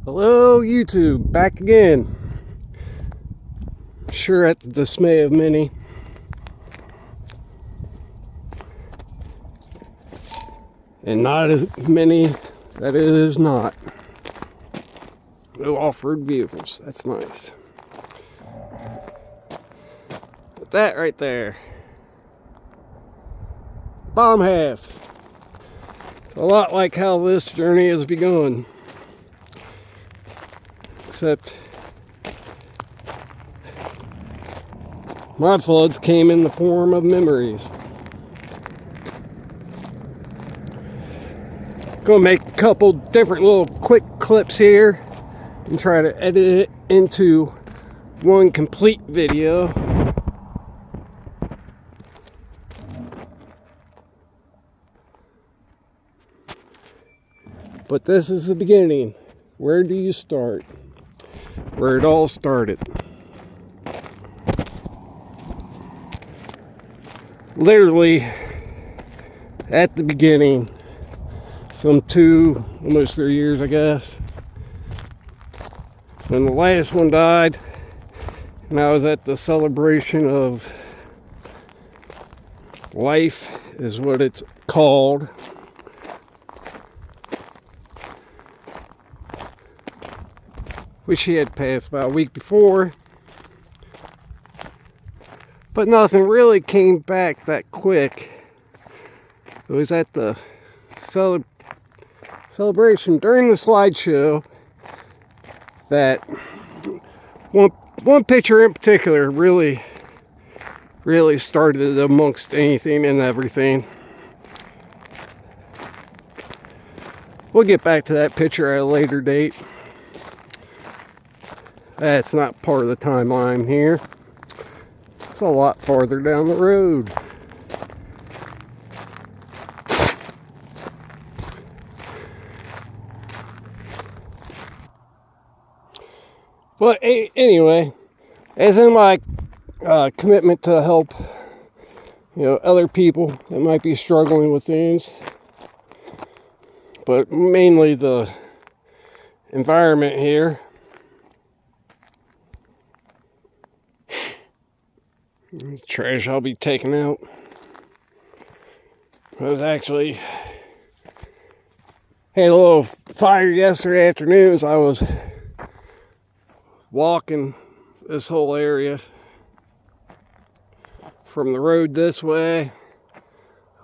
Hello YouTube, back again. Sure at the dismay of many. And not as many that it is not. No off-road vehicles, that's nice. But that right there, bottom half. It's a lot like how this journey has begun. Except my floods came in the form of memories. Gonna make a couple different little quick clips here and try to edit it into one complete video. But this is the beginning. Where do you start? Where it all started. Literally at the beginning, some 2, almost 3 years, I guess, when the last one died, and I was at the celebration of life, is what it's called. Which he had passed about a week before, but nothing really came back that quick. It was at the celebration during the slideshow that one picture in particular really started amongst anything and everything. We'll get back to that picture at a later date. That's not part of the timeline here. It's a lot farther down the road. But anyway, as in my commitment to help, other people that might be struggling with things, but mainly the environment here. Trash I'll be taking out. I was actually had a little fire yesterday afternoon as I was walking this whole area from the road this way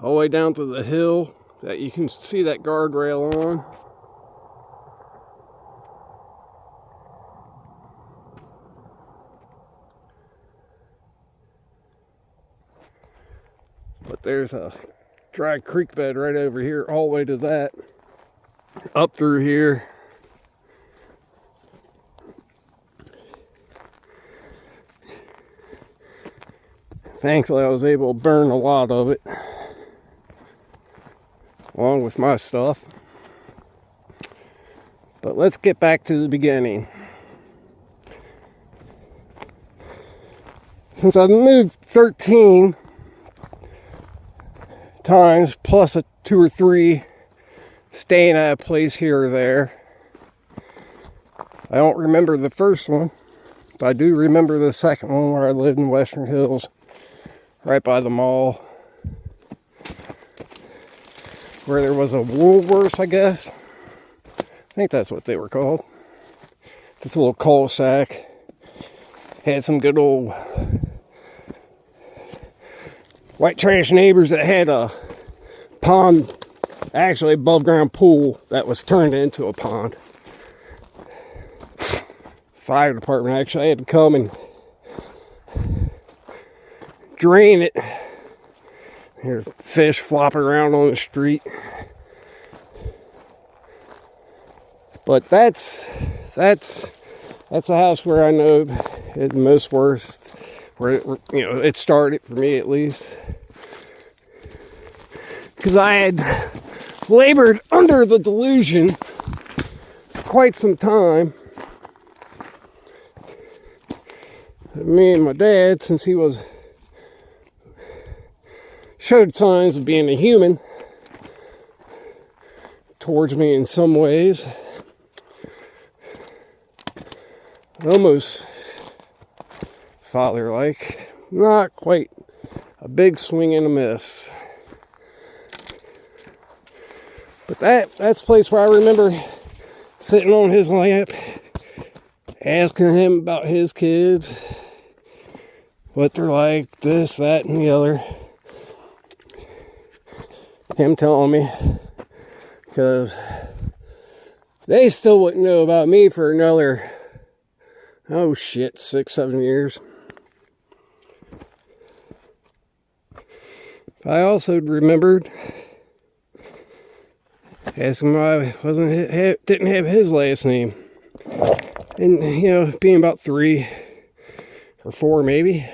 all the way down to the hill that you can see that guardrail on. But there's a dry creek bed right over here, all the way to that, up through here. Thankfully, I was able to burn a lot of it, along with my stuff. But let's get back to the beginning. Since I've moved 13 times, plus a 2 or 3 staying at a place here or there. I don't remember the first one, but I do remember the second one where I lived in Western Hills, right by the mall, where there was a Woolworths, I guess. I think that's what they were called. This little cul-de-sac had some good old white trash neighbors that had a pond, actually above ground pool that was turned into a pond. Fire department actually had to come and drain it. There's fish flopping around on the street. But that's a house where I know it's the most worst, where it started for me at least. Because I had labored under the delusion for quite some time. Me and my dad, since he showed signs of being a human towards me in some ways, almost father-like. Not quite a big swing and a miss. But that's the place where I remember sitting on his lap, asking him about his kids, what they're like, this, that, and the other. Him telling me, because they still wouldn't know about me for another, 6-7 years. I also remembered asking why I didn't have his last name. And, being about 3 or 4 maybe,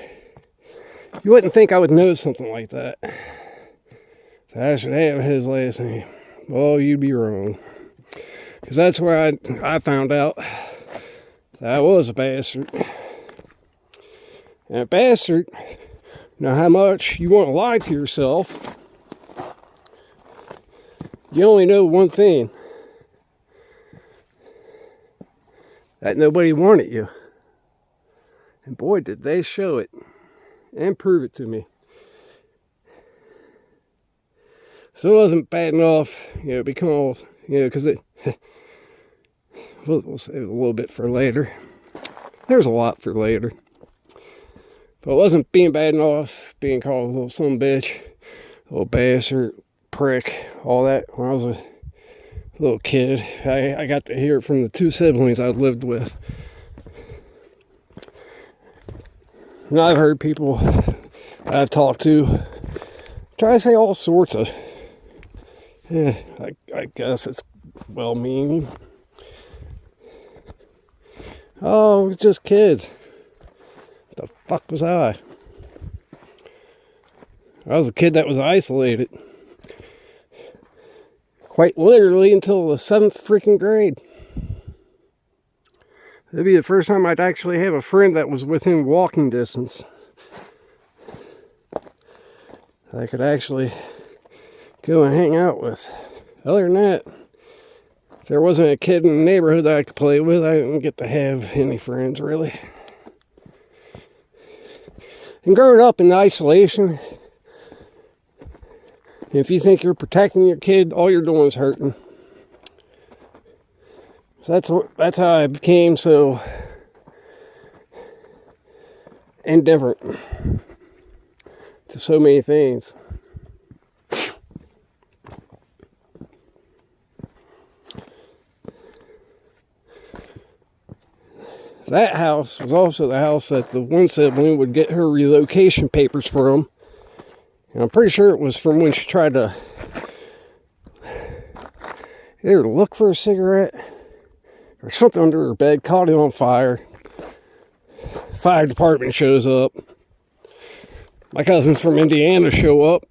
you wouldn't think I would know something like that. I should have his last name. Well, you'd be wrong. Because that's where I found out that I was a bastard. And a bastard, now how much you want to lie to yourself, you only know one thing. That nobody wanted you. And boy, did they show it. And prove it to me. So it wasn't bad enough, because, because we'll save it a little bit for later. There's a lot for later. But it wasn't being bad enough, being called a little son of a bitch, a little bastard, prick, all that. When I was a little kid, I got to hear it from the 2 siblings I lived with. And I've heard people I've talked to try to say all sorts of, I guess it's well-meaning. Oh, we're just kids. What the fuck was I? I was a kid that was isolated. Quite literally until the 7th freaking grade. That'd be the first time I'd actually have a friend that was within walking distance. I could actually go and hang out with. Other than that, if there wasn't a kid in the neighborhood that I could play with, I didn't get to have any friends, really. And growing up in isolation, if you think you're protecting your kid, all you're doing is hurting. So that's how I became so indifferent to so many things. That house was also the house that the one sibling would get her relocation papers from. And I'm pretty sure it was from when she tried to either look for a cigarette or something under her bed, caught it on fire. Fire department shows up. My cousins from Indiana show up.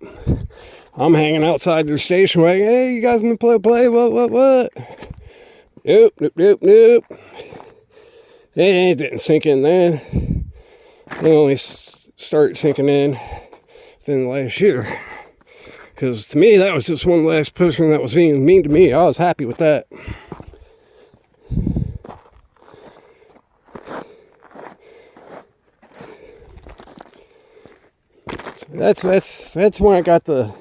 I'm hanging outside their station wagon. Hey, you guys gonna play? What? Nope. It didn't sink in then. It only started sinking in within the last year. Because to me, that was just one last person that was being mean to me. I was happy with that. That's when I got to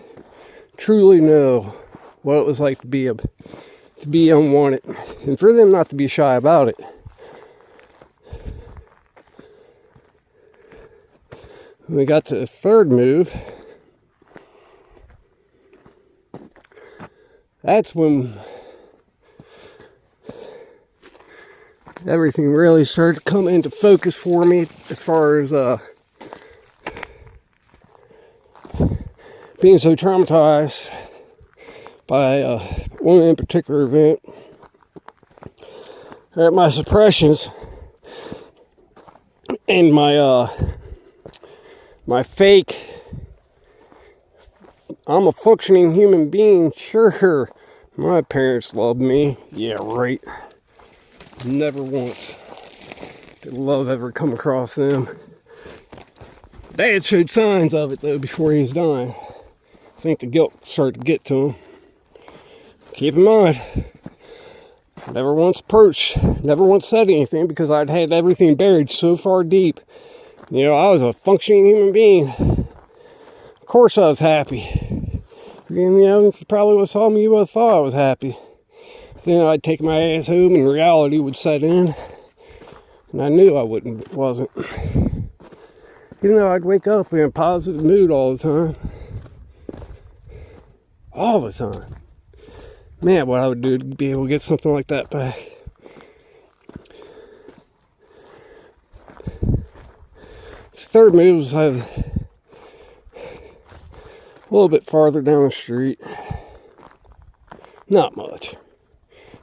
truly know what it was like to be unwanted, and for them not to be shy about it. When we got to the 3rd move, that's when everything really started to come into focus for me as far as being so traumatized by one in particular event. My suppressions and my fake, I'm a functioning human being, sure, my parents loved me, yeah, right, never once did love ever come across them. Dad showed signs of it though before he was dying. I think the guilt started to get to him. Keep in mind, Never once approached, never once said anything because I'd had everything buried so far deep. You know, I was a functioning human being. Of course I was happy. You know, if you probably would have saw me, you would have thought I was happy. Then I'd take my ass home and reality would set in. And I knew I wasn't. Even though I'd wake up in a positive mood all the time. All the time. Man, what I would do to be able to get something like that back. The third move was I have a little bit farther down the street. Not much.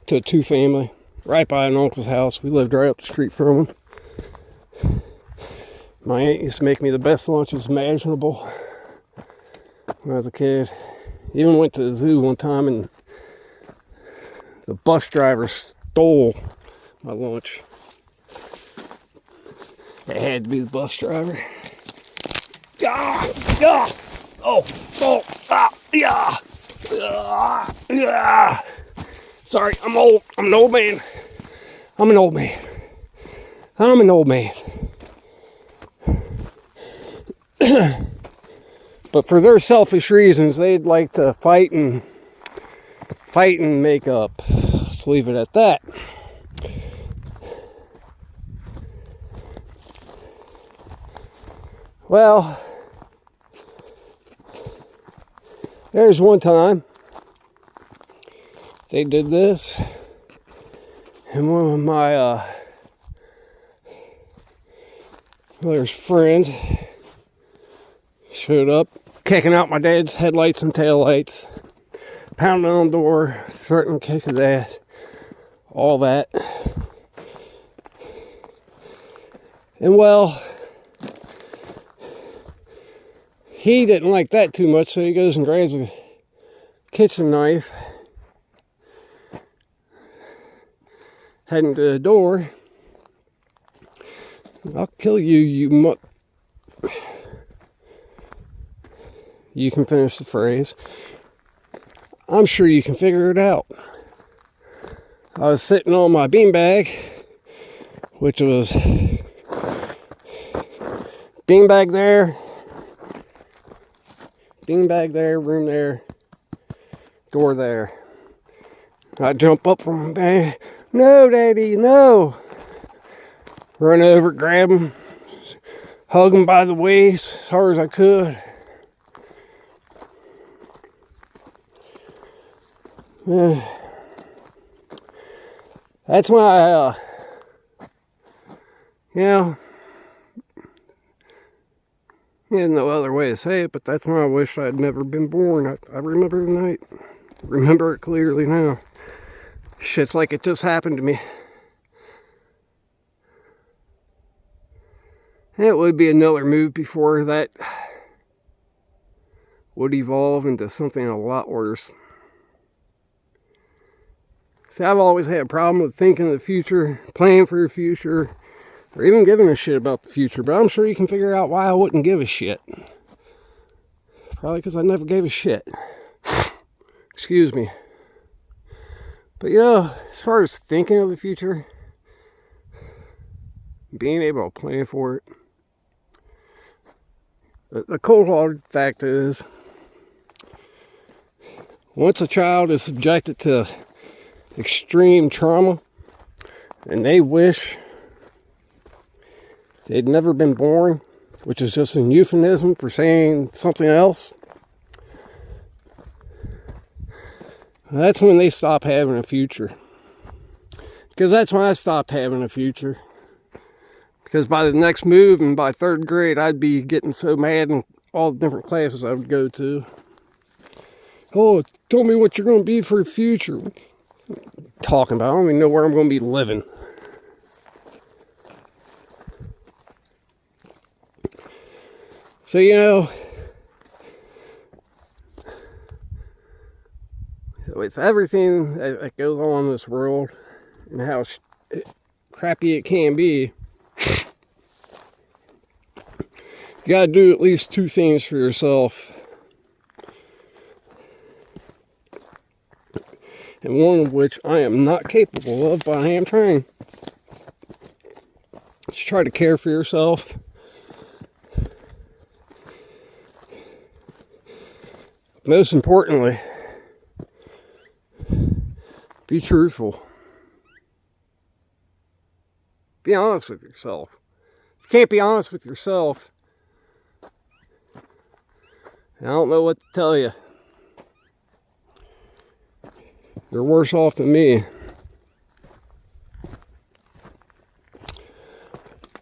To a two-family. Right by an uncle's house. We lived right up the street from him. My aunt used to make me the best lunches imaginable when I was a kid. Even went to the zoo one time and the bus driver stole my lunch. It had to be the bus driver. Sorry, I'm old. I'm an old man. I'm an old man. I'm an old man. But for their selfish reasons, they'd like to fight and make up. Let's leave it at that. Well, there's one time they did this, and one of my there's friends showed up, kicking out my dad's headlights and taillights, pounding on the door, threatening to kick his ass, all that. And well, he didn't like that too much, so he goes and grabs a kitchen knife, heading to the door. I'll kill you, you You can finish the phrase. I'm sure you can figure it out. I was sitting on my beanbag, which was beanbag there, room there, door there. I jump up from my bed. No, Daddy, no. Run over, grab him, hug him by the waist as hard as I could. That's why there's no other way to say it, but that's why I wish I'd never been born. I remember the night. Remember it clearly now. Shit's like it just happened to me. It would be another move before that would evolve into something a lot worse. See, I've always had a problem with thinking of the future, planning for the future, or even giving a shit about the future. But I'm sure you can figure out why I wouldn't give a shit. Probably because I never gave a shit. Excuse me. But as far as thinking of the future, being able to plan for it, the cold hard fact is, once a child is subjected to extreme trauma and they wish they'd never been born, which is just a euphemism for saying something else, that's when they stop having a future. Because that's when I stopped having a future. Because by the next move and by third grade, I'd be getting so mad in all the different classes I would go to. Oh, tell me what you're going to be for the future. Talking about, I don't even know where I'm going to be living. So, with everything that goes on in this world and how crappy it can be, you gotta do at least two things for yourself. and one of which I am not capable of, but I am trying. Just try to care for yourself. Most importantly, be truthful. Be honest with yourself. If you can't be honest with yourself, I don't know what to tell you. You're worse off than me.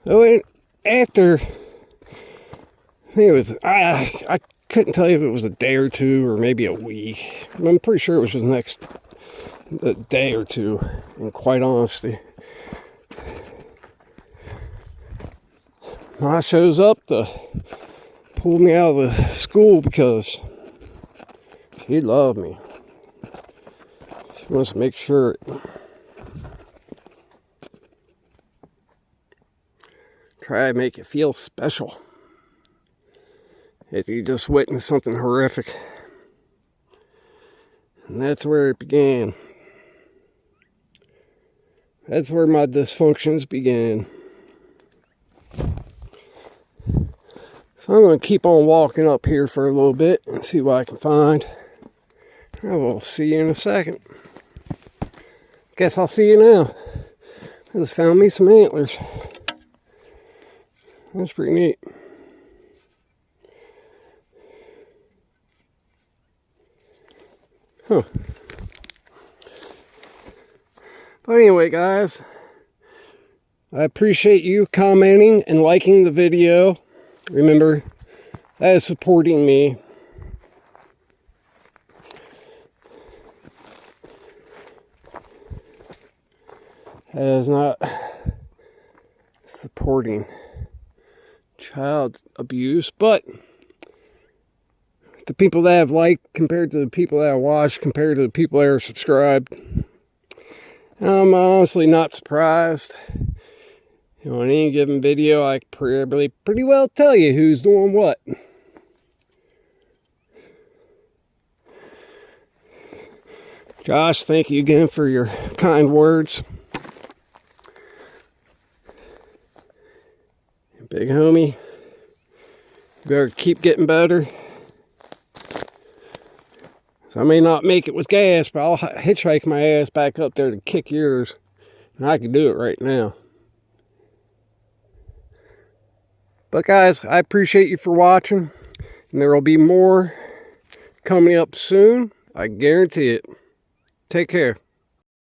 So after, I think it was, I couldn't tell you if it was a day or two or maybe a week. I'm pretty sure it was just a day or two, in quite honesty. Ma shows up to pull me out of the school because she loved me. She wants to make sure try to make it feel special. If you just witnessed something horrific. And that's where it began. That's where my dysfunctions began. So I'm going to keep on walking up here for a little bit and see what I can find. I will see you in a second. Guess I'll see you now. I just found me some antlers. That's pretty neat. Huh. But anyway, guys, I appreciate you commenting and liking the video. Remember, that is supporting me. That is not supporting child abuse, but the people that have liked compared to the people that have watched compared to the people that are subscribed, I'm honestly not surprised. You know, in any given video, I can pretty well tell you who's doing what. Josh, thank you again for your kind words. Big homie, you better keep getting better. So I may not make it with gas, but I'll hitchhike my ass back up there to kick yours. And I can do it right now. But guys, I appreciate you for watching. And there will be more coming up soon. I guarantee it. Take care.